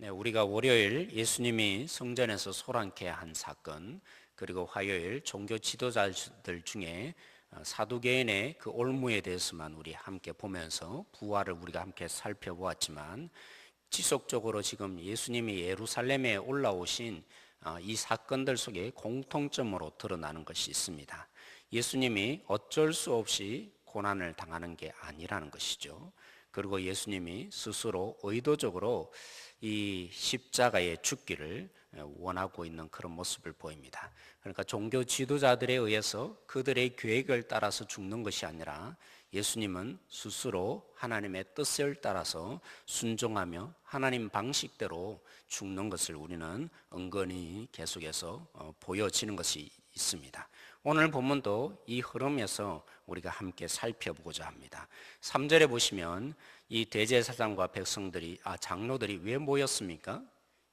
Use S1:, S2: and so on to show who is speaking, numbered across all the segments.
S1: 네, 우리가 월요일 예수님이 성전에서 소란케 한 사건, 그리고 화요일 종교 지도자들 중에 사두개인의 그 올무에 대해서만 우리 함께 보면서 부활을 우리가 함께 살펴보았지만, 지속적으로 지금 예수님이 예루살렘에 올라오신 이 사건들 속에 공통점으로 드러나는 것이 있습니다. 예수님이 어쩔 수 없이 고난을 당하는 게 아니라는 것이죠. 그리고 예수님이 스스로 의도적으로 이 십자가의 죽기를 원하고 있는 그런 모습을 보입니다. 그러니까 종교 지도자들에 의해서 그들의 계획을 따라서 죽는 것이 아니라 예수님은 스스로 하나님의 뜻을 따라서 순종하며 하나님 방식대로 죽는 것을 우리는 은근히 계속해서 보여지는 것이 있습니다. 오늘 본문도 이 흐름에서 우리가 함께 살펴보고자 합니다. 3절에 보시면 이 대제사장과 백성들이 장로들이 왜 모였습니까?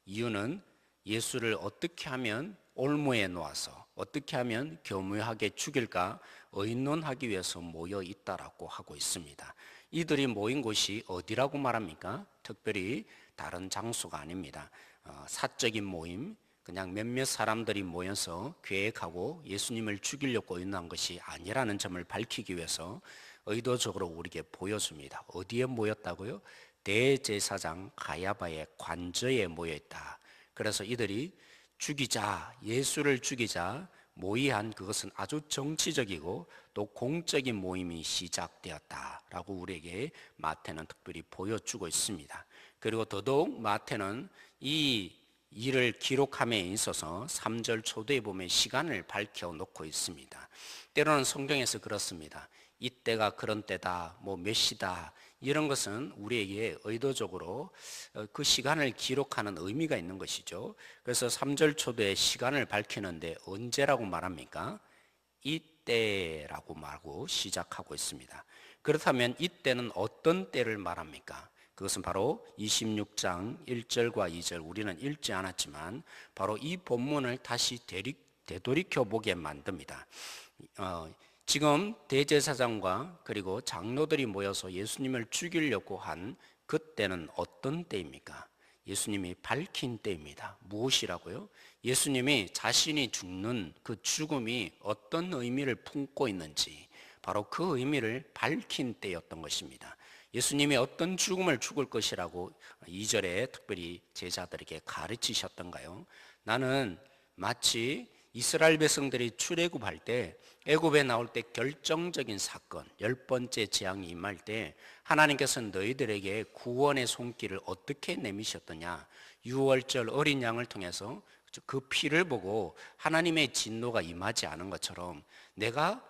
S1: 이유는 예수를 어떻게 하면 올무에 놓아서 어떻게 하면 교묘하게 죽일까 의논하기 위해서 모여 있다라고 하고 있습니다. 이들이 모인 곳이 어디라고 말합니까? 특별히 다른 장소가 아닙니다. 사적인 모임, 그냥 몇몇 사람들이 모여서 계획하고 예수님을 죽이려고 의논한 것이 아니라는 점을 밝히기 위해서 의도적으로 우리에게 보여줍니다. 어디에 모였다고요? 대제사장 가야바의 관저에 모여있다. 그래서 이들이 죽이자, 예수를 죽이자 모의한 그것은 아주 정치적이고 또 공적인 모임이 시작되었다라고 우리에게 마태는 특별히 보여주고 있습니다. 그리고 더더욱 마태는 이 일을 기록함에 있어서 3절 초도에 보면 시간을 밝혀놓고 있습니다. 때로는 성경에서 그렇습니다. 이때가 그런 때다, 몇 시다, 이런 것은 우리에게 의도적으로 그 시간을 기록하는 의미가 있는 것이죠. 그래서 3절 초도에 시간을 밝히는데 언제라고 말합니까? 이때라고 말하고 시작하고 있습니다. 그렇다면 이때는 어떤 때를 말합니까? 그것은 바로 26장 1절과 2절 우리는 읽지 않았지만 바로 이 본문을 다시 되돌이켜 보게 만듭니다. 지금 대제사장과 그리고 장로들이 모여서 예수님을 죽이려고 한 그때는 어떤 때입니까? 예수님이 밝힌 때입니다. 무엇이라고요? 예수님이 자신이 죽는 그 죽음이 어떤 의미를 품고 있는지 바로 그 의미를 밝힌 때였던 것입니다. 예수님이 어떤 죽음을 죽을 것이라고 2절에 특별히 제자들에게 가르치셨던가요? 나는 마치 이스라엘 백성들이 출애굽할 때 애굽에 나올 때 결정적인 사건 10번째 재앙이 임할 때 하나님께서는 너희들에게 구원의 손길을 어떻게 내미셨더냐, 유월절 어린 양을 통해서 그 피를 보고 하나님의 진노가 임하지 않은 것처럼 내가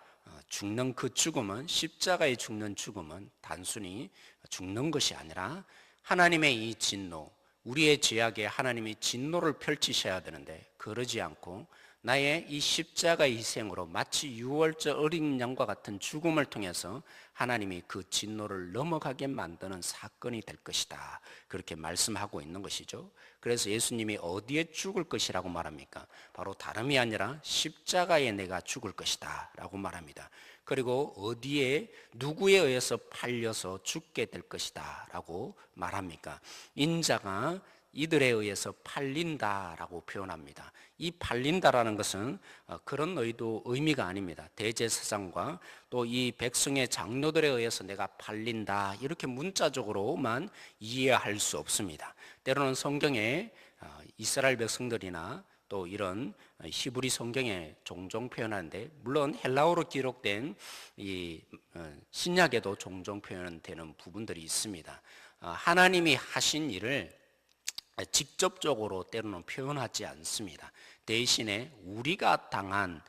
S1: 죽는 그 죽음은, 십자가에 죽는 죽음은 단순히 죽는 것이 아니라 하나님의 이 진노, 우리의 죄악에 하나님이 진노를 펼치셔야 되는데 그러지 않고 나의 이 십자가의 희생으로 마치 유월절 어린 양과 같은 죽음을 통해서 하나님이 그 진노를 넘어가게 만드는 사건이 될 것이다, 그렇게 말씀하고 있는 것이죠. 그래서 예수님이 어디에 죽을 것이라고 말합니까? 바로 다름이 아니라 십자가에 내가 죽을 것이다 라고 말합니다. 그리고 어디에 누구에 의해서 팔려서 죽게 될 것이다 라고 말합니까? 인자가 이들에 의해서 팔린다라고 표현합니다. 이 팔린다라는 것은 그런 의미가 아닙니다. 대제사장과 또 이 백성의 장로들에 의해서 내가 팔린다, 이렇게 문자적으로만 이해할 수 없습니다. 때로는 성경에 이스라엘 백성들이나 또 이런 히브리 성경에 종종 표현하는데, 물론 헬라어로 기록된 이 신약에도 종종 표현되는 부분들이 있습니다. 하나님이 하신 일을 직접적으로 때로는 표현하지 않습니다. 대신에 우리가 당한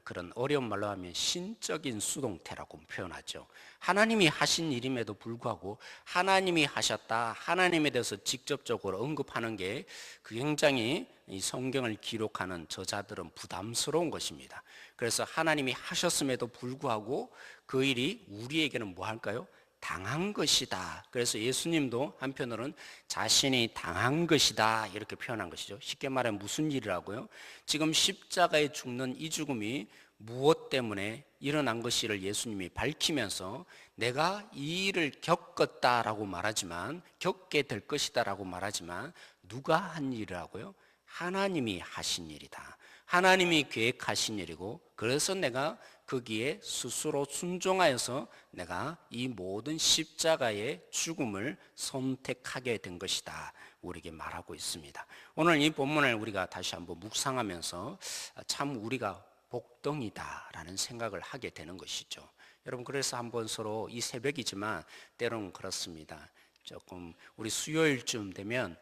S1: 그런 어려운 말로 하면 신적인 수동태라고 표현하죠. 하나님이 하신 일임에도 불구하고 하나님이 하셨다, 하나님에 대해서 직접적으로 언급하는 게 굉장히 이 성경을 기록하는 저자들은 부담스러운 것입니다. 그래서 하나님이 하셨음에도 불구하고 그 일이 우리에게는 뭐 할까요? 당한 것이다. 그래서 예수님도 한편으로는 자신이 당한 것이다 이렇게 표현한 것이죠. 쉽게 말하면 무슨 일이라고요? 지금 십자가에 죽는 이 죽음이 무엇 때문에 일어난 것이를 예수님이 밝히면서 내가 이 일을 겪었다라고 말하지만, 겪게 될 것이다라고 말하지만, 누가 한 일이라고요? 하나님이 하신 일이다. 하나님이 계획하신 일이고, 그래서 내가 거기에 스스로 순종하여서 내가 이 모든 십자가의 죽음을 선택하게 된 것이다, 우리에게 말하고 있습니다. 오늘 이 본문을 우리가 다시 한번 묵상하면서 참 우리가 복덩이다라는 생각을 하게 되는 것이죠. 여러분, 그래서 한번 서로, 이 새벽이지만 때로는 그렇습니다. 조금 우리 수요일쯤 되면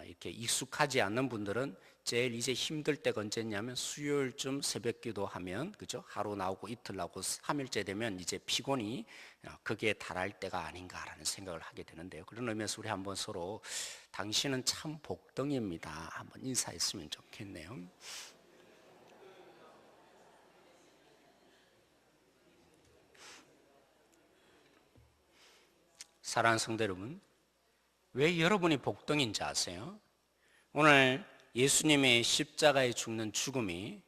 S1: 이렇게 익숙하지 않는 분들은 제일 이제 힘들 때가 언제냐면 수요일쯤 새벽 기도하면, 그죠? 하루 나오고 이틀 나오고 3일째 되면 이제 피곤이 거기에 달할 때가 아닌가라는 생각을 하게 되는데요. 그런 의미에서 우리 한번 서로 당신은 참 복덩이입니다 한번 인사했으면 좋겠네요. 사랑하는 성도 여러분, 왜 여러분이 복덩인지 아세요? 오늘 예수님의 십자가에 죽는 죽음이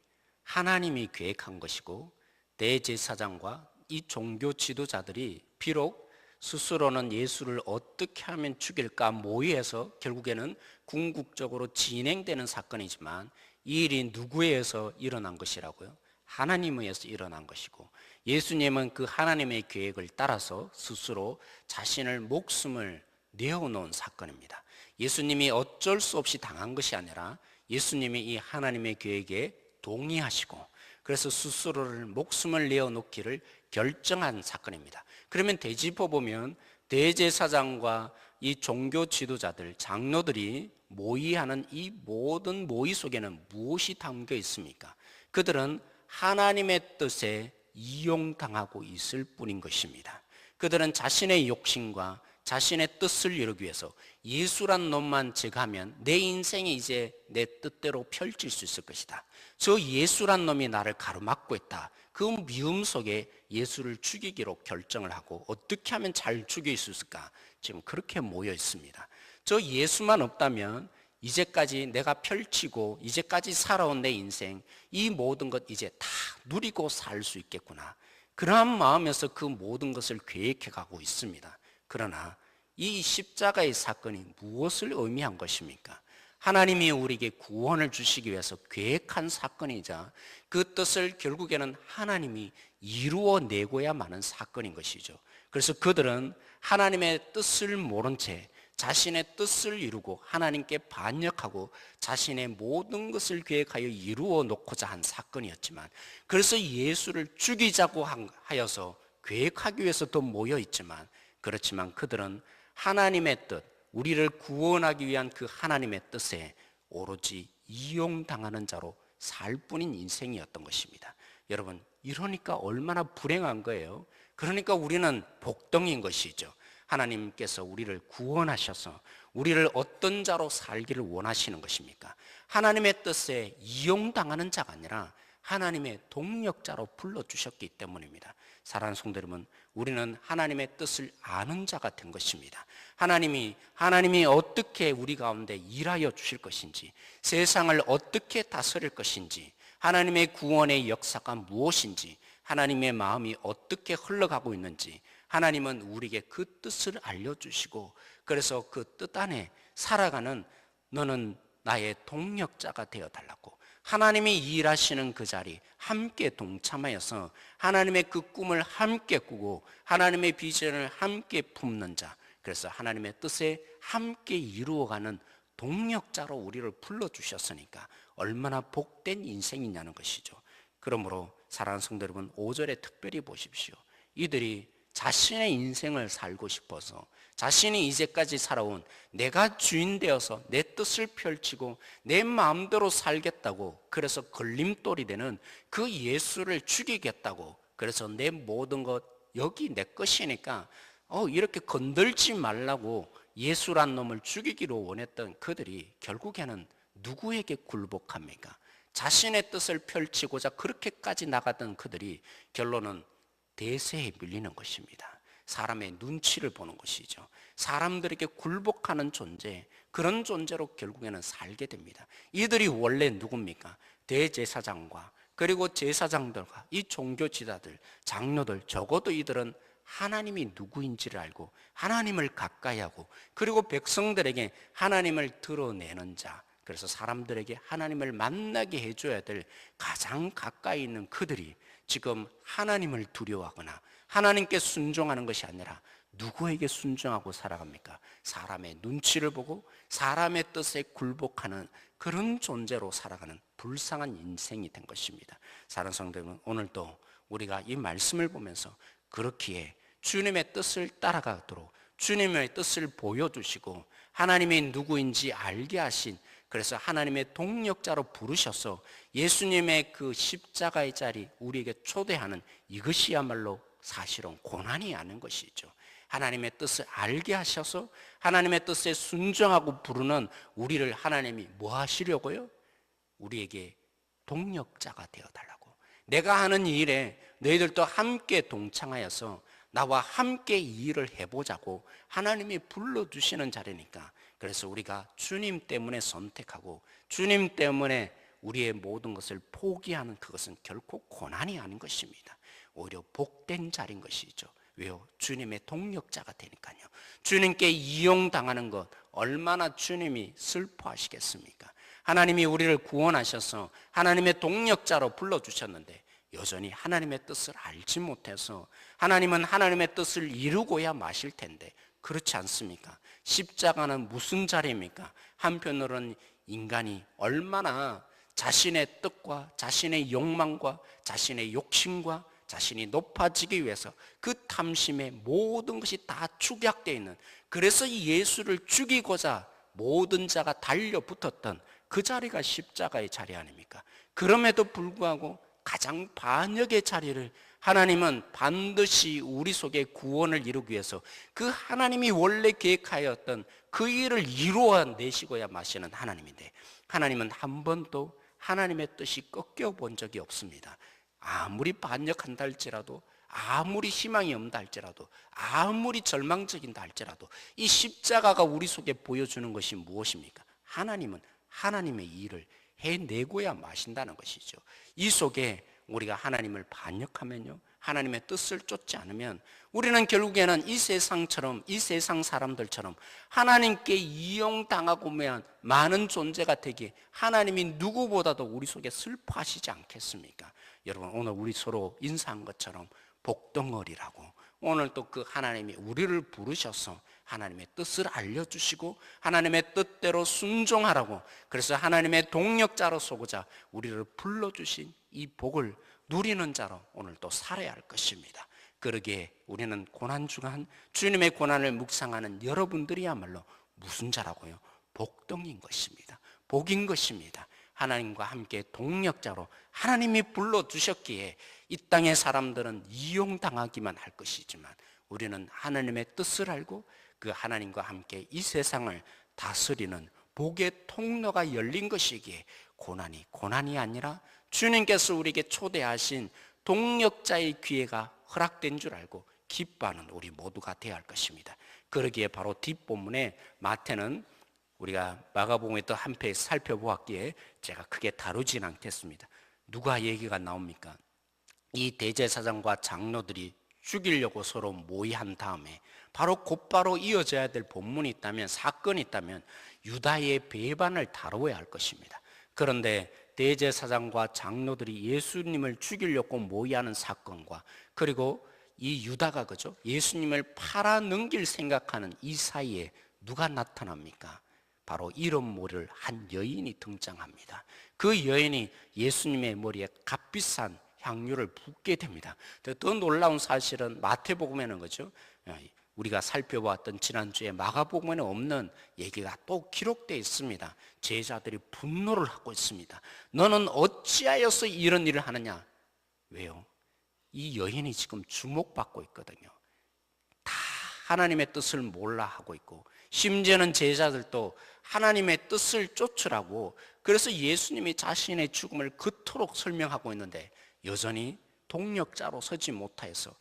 S1: 하나님이 계획한 것이고, 대제사장과 이 종교 지도자들이 비록 스스로는 예수를 어떻게 하면 죽일까 모의해서 결국에는 궁극적으로 진행되는 사건이지만, 이 일이 누구에 의해서 일어난 것이라고요? 하나님에 의해서 일어난 것이고, 예수님은 그 하나님의 계획을 따라서 스스로 자신을 목숨을 내어놓은 사건입니다. 예수님이 어쩔 수 없이 당한 것이 아니라 예수님이 이 하나님의 계획에 동의하시고, 그래서 스스로를 목숨을 내어놓기를 결정한 사건입니다. 그러면 되짚어 보면 대제사장과 이 종교 지도자들, 장로들이 모의하는 이 모든 모의 속에는 무엇이 담겨 있습니까? 그들은 하나님의 뜻에 이용당하고 있을 뿐인 것입니다. 그들은 자신의 욕심과 자신의 뜻을 이루기 위해서 예수란 놈만 제거하면 내 인생이 이제 내 뜻대로 펼칠 수 있을 것이다, 저 예수란 놈이 나를 가로막고 있다, 그 미움 속에 예수를 죽이기로 결정을 하고, 어떻게 하면 잘 죽일 수 있을까, 지금 그렇게 모여 있습니다. 저 예수만 없다면 이제까지 내가 펼치고 이제까지 살아온 내 인생, 이 모든 것 이제 다 누리고 살 수 있겠구나, 그러한 마음에서 그 모든 것을 계획해 가고 있습니다. 그러나 이 십자가의 사건이 무엇을 의미한 것입니까? 하나님이 우리에게 구원을 주시기 위해서 계획한 사건이자 그 뜻을 결국에는 하나님이 이루어내고야 마는 사건인 것이죠. 그래서 그들은 하나님의 뜻을 모른 채 자신의 뜻을 이루고 하나님께 반역하고 자신의 모든 것을 계획하여 이루어 놓고자 한 사건이었지만, 그래서 예수를 죽이자고 하여서 계획하기 위해서 더 모여 있지만, 그렇지만 그들은 하나님의 뜻, 우리를 구원하기 위한 그 하나님의 뜻에 오로지 이용당하는 자로 살 뿐인 인생이었던 것입니다. 여러분, 이러니까 얼마나 불행한 거예요. 그러니까 우리는 복덩이인 것이죠. 하나님께서 우리를 구원하셔서 우리를 어떤 자로 살기를 원하시는 것입니까? 하나님의 뜻에 이용당하는 자가 아니라 하나님의 동력자로 불러주셨기 때문입니다. 사랑하는 성도 여러분, 우리는 하나님의 뜻을 아는 자가 된 것입니다. 하나님이 어떻게 우리 가운데 일하여 주실 것인지, 세상을 어떻게 다스릴 것인지, 하나님의 구원의 역사가 무엇인지, 하나님의 마음이 어떻게 흘러가고 있는지, 하나님은 우리에게 그 뜻을 알려주시고, 그래서 그 뜻 안에 살아가는 너는 나의 동력자가 되어달라고, 하나님이 일하시는 그 자리 함께 동참하여서 하나님의 그 꿈을 함께 꾸고 하나님의 비전을 함께 품는 자, 그래서 하나님의 뜻에 함께 이루어가는 동력자로 우리를 불러주셨으니까 얼마나 복된 인생이냐는 것이죠. 그러므로 사랑하는 성도 여러분, 5절에 특별히 보십시오. 이들이 자신의 인생을 살고 싶어서, 자신이 이제까지 살아온, 내가 주인 되어서 내 뜻을 펼치고 내 마음대로 살겠다고, 그래서 걸림돌이 되는 그 예수를 죽이겠다고, 그래서 내 모든 것 여기 내 것이니까 이렇게 건들지 말라고 예수란 놈을 죽이기로 원했던 그들이 결국에는 누구에게 굴복합니까? 자신의 뜻을 펼치고자 그렇게까지 나가던 그들이 결론은 대세에 밀리는 것입니다. 사람의 눈치를 보는 것이죠. 사람들에게 굴복하는 존재, 그런 존재로 결국에는 살게 됩니다. 이들이 원래 누굽니까? 대제사장과 그리고 제사장들과 이 종교 지도자들, 장로들, 적어도 이들은 하나님이 누구인지를 알고 하나님을 가까이 하고 그리고 백성들에게 하나님을 드러내는 자, 그래서 사람들에게 하나님을 만나게 해줘야 될 가장 가까이 있는 그들이 지금 하나님을 두려워하거나 하나님께 순종하는 것이 아니라 누구에게 순종하고 살아갑니까? 사람의 눈치를 보고 사람의 뜻에 굴복하는 그런 존재로 살아가는 불쌍한 인생이 된 것입니다. 사랑하는 성도 여러분, 오늘도 우리가 이 말씀을 보면서 그렇기에 주님의 뜻을 따라가도록 주님의 뜻을 보여주시고 하나님이 누구인지 알게 하신, 그래서 하나님의 동력자로 부르셔서 예수님의 그 십자가의 자리 우리에게 초대하는, 이것이야말로 사실은 고난이 아닌 것이죠. 하나님의 뜻을 알게 하셔서 하나님의 뜻에 순종하고 부르는 우리를 하나님이 뭐 하시려고요? 우리에게 동력자가 되어달라고. 내가 하는 이 일에 너희들도 함께 동참하여서 나와 함께 이 일을 해보자고 하나님이 불러주시는 자리니까, 그래서 우리가 주님 때문에 선택하고 주님 때문에 우리의 모든 것을 포기하는 그것은 결코 고난이 아닌 것입니다. 오히려 복된 자리인 것이죠. 왜요? 주님의 동력자가 되니까요. 주님께 이용당하는 것 얼마나 주님이 슬퍼하시겠습니까? 하나님이 우리를 구원하셔서 하나님의 동력자로 불러주셨는데 여전히 하나님의 뜻을 알지 못해서 하나님은 하나님의 뜻을 이루고야 마실 텐데 그렇지 않습니까? 십자가는 무슨 자리입니까? 한편으로는 인간이 얼마나 자신의 뜻과 자신의 욕망과 자신의 욕심과 자신이 높아지기 위해서 그 탐심의 모든 것이 다 축약되어 있는, 그래서 이 예수를 죽이고자 모든 자가 달려붙었던 그 자리가 십자가의 자리 아닙니까? 그럼에도 불구하고 가장 반역의 자리를 하나님은 반드시 우리 속에 구원을 이루기 위해서 그 하나님이 원래 계획하였던 그 일을 이루어내시고야 마시는 하나님인데, 하나님은 한 번도 하나님의 뜻이 꺾여본 적이 없습니다. 아무리 반역한다 할지라도, 아무리 희망이 없다 할지라도, 아무리 절망적인다 할지라도 이 십자가가 우리 속에 보여주는 것이 무엇입니까? 하나님은 하나님의 일을 해내고야 마신다는 것이죠. 이 속에 우리가 하나님을 반역하면요, 하나님의 뜻을 쫓지 않으면 우리는 결국에는 이 세상처럼, 이 세상 사람들처럼 하나님께 이용당하고만 많은 존재가 되기에 하나님이 누구보다도 우리 속에 슬퍼하시지 않겠습니까? 여러분, 오늘 우리 서로 인사한 것처럼 복덩어리라고, 오늘 또 그 하나님이 우리를 부르셔서 하나님의 뜻을 알려주시고 하나님의 뜻대로 순종하라고, 그래서 하나님의 동력자로 서고자 우리를 불러주신 이 복을 누리는 자로 오늘 또 살아야 할 것입니다. 그러기에 우리는 고난 중한 주님의 고난을 묵상하는 여러분들이야말로 무슨 자라고요? 복덩인 것입니다. 복인 것입니다. 하나님과 함께 동력자로 하나님이 불러주셨기에 이 땅의 사람들은 이용당하기만 할 것이지만 우리는 하나님의 뜻을 알고 그 하나님과 함께 이 세상을 다스리는 복의 통로가 열린 것이기에 고난이 아니라 주님께서 우리에게 초대하신 동력자의 기회가 허락된 줄 알고 기뻐하는 우리 모두가 되어야 할 것입니다. 그러기에 바로 뒷본문에 마태는 우리가 마가복음에 또 한 페이지 살펴보았기에 제가 크게 다루진 않겠습니다. 누가 얘기가 나옵니까? 이 대제사장과 장로들이 죽이려고 서로 모의한 다음에 바로 곧바로 이어져야 될 본문이 있다면, 사건이 있다면 유다의 배반을 다루어야 할 것입니다. 그런데 대제사장과 장로들이 예수님을 죽이려고 모의하는 사건과 그리고 이 유다가 그죠? 예수님을 팔아넘길 생각하는 이 사이에 누가 나타납니까? 바로 이름 모를 한 여인이 등장합니다. 그 여인이 예수님의 머리에 값비싼 향유를 붓게 됩니다. 더 놀라운 사실은 마태복음에는 그죠? 우리가 살펴보았던 지난주에 마가복음에는 없는 얘기가 또 기록되어 있습니다. 제자들이 분노를 하고 있습니다. 너는 어찌하여서 이런 일을 하느냐? 왜요? 이 여인이 지금 주목받고 있거든요. 다 하나님의 뜻을 몰라 하고 있고, 심지어는 제자들도 하나님의 뜻을 쫓으라고, 그래서 예수님이 자신의 죽음을 그토록 설명하고 있는데 여전히 동력자로 서지 못하여서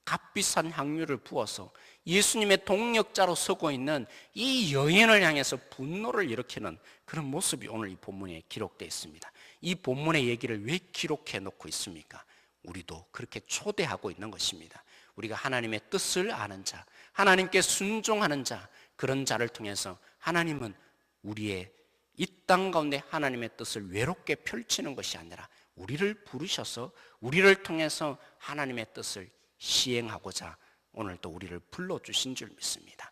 S1: 값비싼 향유를 부어서 예수님의 동력자로 서고 있는 이 여인을 향해서 분노를 일으키는 그런 모습이 오늘 이 본문에 기록되어 있습니다. 이 본문의 얘기를 왜 기록해 놓고 있습니까? 우리도 그렇게 초대하고 있는 것입니다. 우리가 하나님의 뜻을 아는 자, 하나님께 순종하는 자, 그런 자를 통해서 하나님은 우리의 이 땅 가운데 하나님의 뜻을 외롭게 펼치는 것이 아니라 우리를 부르셔서 우리를 통해서 하나님의 뜻을 시행하고자 오늘 또 우리를 불러주신 줄 믿습니다.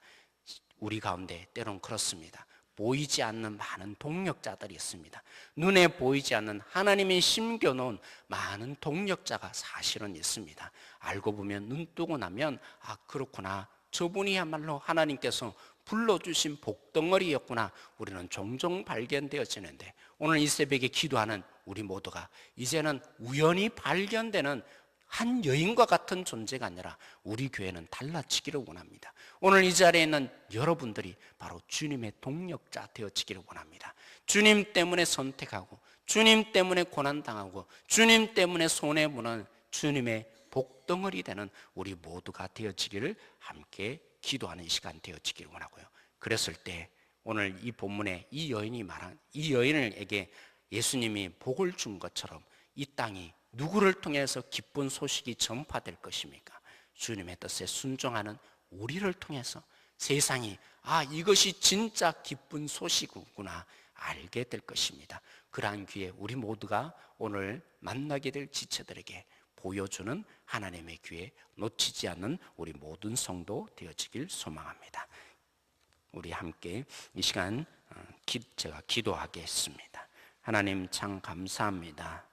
S1: 우리 가운데 때론 그렇습니다. 보이지 않는 많은 동력자들이 있습니다. 눈에 보이지 않는 하나님이 심겨놓은 많은 동력자가 사실은 있습니다. 알고 보면 눈 뜨고 나면 아 그렇구나, 저분이야말로 하나님께서 불러주신 복덩어리였구나, 우리는 종종 발견되어지는데 오늘 이 새벽에 기도하는 우리 모두가 이제는 우연히 발견되는 한 여인과 같은 존재가 아니라 우리 교회는 달라지기를 원합니다. 오늘 이 자리에 있는 여러분들이 바로 주님의 동력자 되어지기를 원합니다. 주님 때문에 선택하고 주님 때문에 고난당하고 주님 때문에 손해보는 주님의 복덩어리 되는 우리 모두가 되어지기를 함께 기도하는 시간 되어지기를 원하고요. 그랬을 때 오늘 이 본문에 이 여인이 말한 이 여인에게 예수님이 복을 준 것처럼 이 땅이 누구를 통해서 기쁜 소식이 전파될 것입니까? 주님의 뜻에 순종하는 우리를 통해서 세상이 아 이것이 진짜 기쁜 소식이구나 알게 될 것입니다. 그러한 기회 우리 모두가 오늘 만나게 될 지체들에게 보여주는 하나님의 기회 놓치지 않는 우리 모든 성도 되어지길 소망합니다. 우리 함께 이 시간 제가 기도하겠습니다. 하나님 참 감사합니다.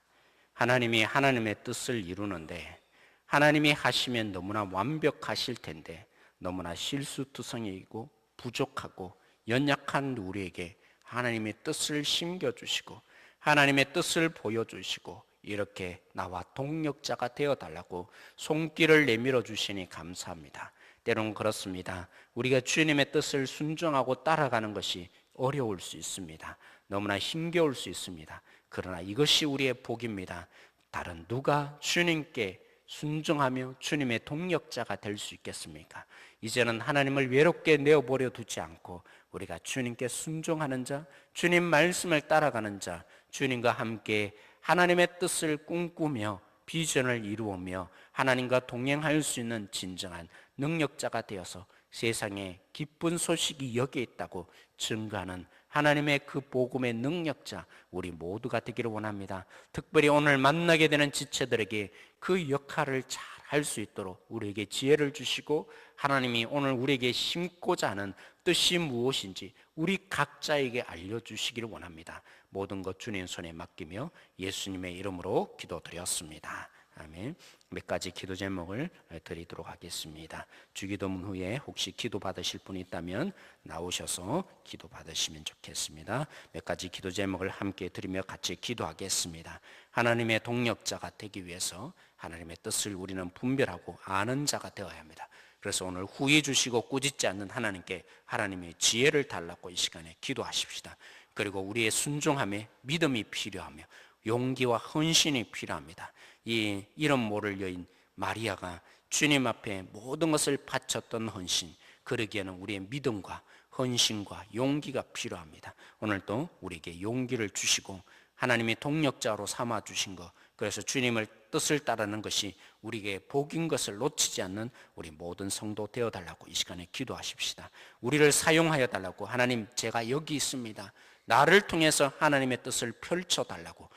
S1: 하나님이 하나님의 뜻을 이루는데 하나님이 하시면 너무나 완벽하실 텐데 너무나 실수투성이고 부족하고 연약한 우리에게 하나님의 뜻을 심겨주시고 하나님의 뜻을 보여주시고 이렇게 나와 동력자가 되어달라고 손길을 내밀어 주시니 감사합니다. 때론 그렇습니다. 우리가 주님의 뜻을 순종하고 따라가는 것이 어려울 수 있습니다. 너무나 힘겨울 수 있습니다. 그러나 이것이 우리의 복입니다. 다른 누가 주님께 순종하며 주님의 동력자가 될 수 있겠습니까? 이제는 하나님을 외롭게 내어버려 두지 않고 우리가 주님께 순종하는 자, 주님 말씀을 따라가는 자, 주님과 함께 하나님의 뜻을 꿈꾸며 비전을 이루며 하나님과 동행할 수 있는 진정한 능력자가 되어서 세상에 기쁜 소식이 여기에 있다고 증거하는 하나님의 그 복음의 능력자 우리 모두가 되기를 원합니다. 특별히 오늘 만나게 되는 지체들에게 그 역할을 잘 할 수 있도록 우리에게 지혜를 주시고 하나님이 오늘 우리에게 심고자 하는 뜻이 무엇인지 우리 각자에게 알려주시기를 원합니다. 모든 것 주님 손에 맡기며 예수님의 이름으로 기도드렸습니다. 아멘. 몇 가지 기도 제목을 드리도록 하겠습니다. 주기도문 후에 혹시 기도 받으실 분이 있다면 나오셔서 기도 받으시면 좋겠습니다. 몇 가지 기도 제목을 함께 드리며 같이 기도하겠습니다. 하나님의 동력자가 되기 위해서 하나님의 뜻을 우리는 분별하고 아는 자가 되어야 합니다. 그래서 오늘 후회 주시고 꾸짖지 않는 하나님께 하나님의 지혜를 달라고 이 시간에 기도하십시다. 그리고 우리의 순종함에 믿음이 필요하며 용기와 헌신이 필요합니다. 이 이름 모를 여인 마리아가 주님 앞에 모든 것을 바쳤던 헌신, 그러기에는 우리의 믿음과 헌신과 용기가 필요합니다. 오늘도 우리에게 용기를 주시고 하나님의 동력자로 삼아 주신 것, 그래서 주님을 뜻을 따르는 것이 우리에게 복인 것을 놓치지 않는 우리 모든 성도 되어달라고 이 시간에 기도하십시다. 우리를 사용하여 달라고, 하나님 제가 여기 있습니다, 나를 통해서 하나님의 뜻을 펼쳐달라고,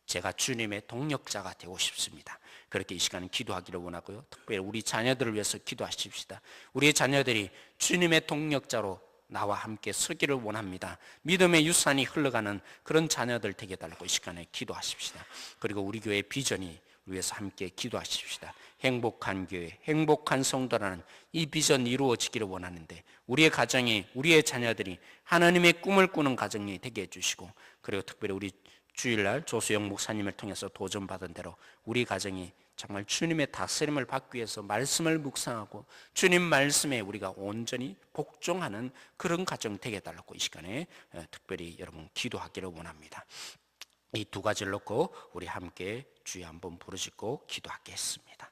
S1: 제가 주님의 동력자가 되고 싶습니다. 그렇게 이 시간에 기도하기를 원하고요. 특별히 우리 자녀들을 위해서 기도하십시다. 우리의 자녀들이 주님의 동력자로 나와 함께 서기를 원합니다. 믿음의 유산이 흘러가는 그런 자녀들 되게 해달라고 이 시간에 기도하십시다. 그리고 우리 교회의 비전이 위해서 함께 기도하십시다. 행복한 교회, 행복한 성도라는 이 비전 이루어지기를 원하는데 우리의 가정이, 우리의 자녀들이 하나님의 꿈을 꾸는 가정이 되게 해주시고, 그리고 특별히 우리 주일날 조수영 목사님을 통해서 도전받은 대로 우리 가정이 정말 주님의 다스림을 받기 위해서 말씀을 묵상하고 주님 말씀에 우리가 온전히 복종하는 그런 가정 되게 해달라고 이 시간에 특별히 여러분 기도하기를 원합니다. 이 두 가지를 놓고 우리 함께 주여 한번 부르짖고 기도하겠습니다.